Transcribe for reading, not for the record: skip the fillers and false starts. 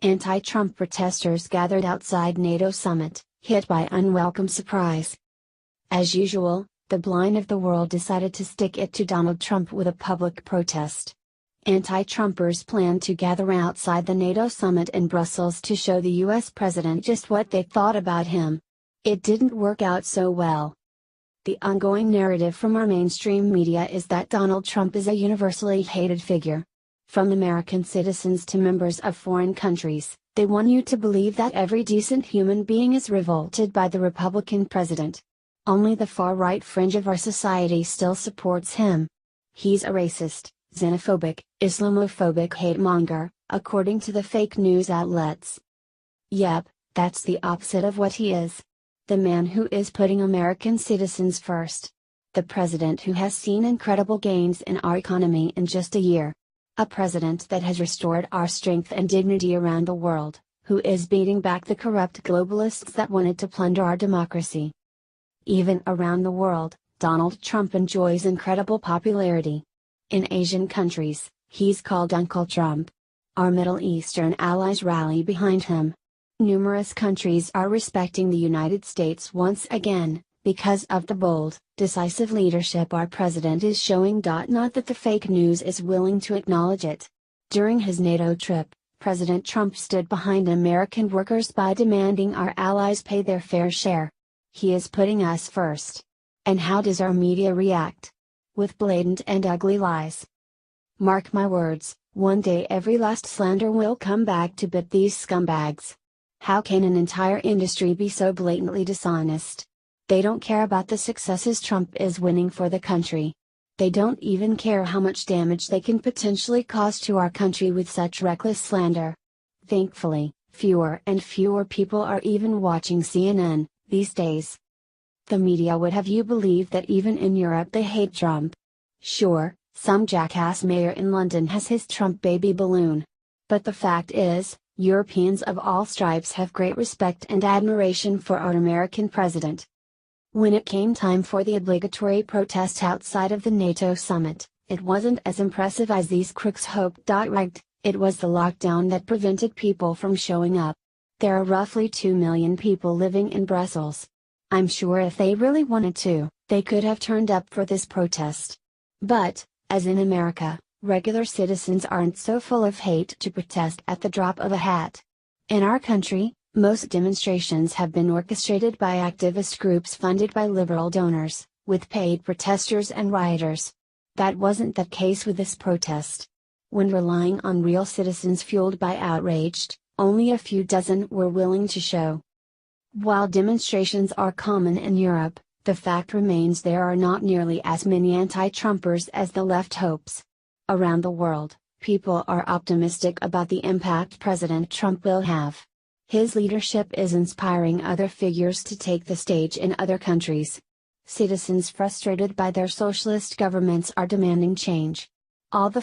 Anti-Trump protesters gathered outside NATO summit, hit by unwelcome surprise. As usual, the blind of the world decided to stick it to Donald Trump with a public protest. Anti-Trumpers planned to gather outside the NATO summit in Brussels to show the US president just what they thought about him. It didn't work out so well. The ongoing narrative from our mainstream media is that Donald Trump is a universally hated figure. From American citizens to members of foreign countries, they want you to believe that every decent human being is revolted by the Republican president. Only the far-right fringe of our society still supports him. He's a racist, xenophobic, Islamophobic hate-monger, according to the fake news outlets. Yep, that's the opposite of what he is. The man who is putting American citizens first. The president who has seen incredible gains in our economy in just a year. A president that has restored our strength and dignity around the world, who is beating back the corrupt globalists that wanted to plunder our democracy. Even around the world, Donald Trump enjoys incredible popularity. In Asian countries, he's called Uncle Trump. Our Middle Eastern allies rally behind him. Numerous countries are respecting the United States once again, because of the bold, decisive leadership our president is showing. Not that the fake news is willing to acknowledge it. During his NATO trip, President Trump stood behind American workers by demanding our allies pay their fair share. He is putting us first. And how does our media react? With blatant and ugly lies. Mark my words, one day every last slander will come back to bite these scumbags. How can an entire industry be so blatantly dishonest? They don't care about the successes Trump is winning for the country. They don't even care how much damage they can potentially cause to our country with such reckless slander. Thankfully, fewer and fewer people are even watching CNN, these days. The media would have you believe that even in Europe they hate Trump. Sure, some jackass mayor in London has his Trump baby balloon. But the fact is, Europeans of all stripes have great respect and admiration for our American president. When it came time for the obligatory protest outside of the NATO summit, it wasn't as impressive as these crooks hoped. Right, it was the lockdown that prevented people from showing up. There are roughly 2 million people living in Brussels. I'm sure if they really wanted to, they could have turned up for this protest. But, as in America, regular citizens aren't so full of hate to protest at the drop of a hat. In our country, most demonstrations have been orchestrated by activist groups funded by liberal donors, with paid protesters and rioters. That wasn't the case with this protest. When relying on real citizens fueled by outraged, only a few dozen were willing to show. While demonstrations are common in Europe, the fact remains there are not nearly as many anti-Trumpers as the left hopes. Around the world, people are optimistic about the impact President Trump will have. His leadership is inspiring other figures to take the stage in other countries. Citizens frustrated by their socialist governments are demanding change. All the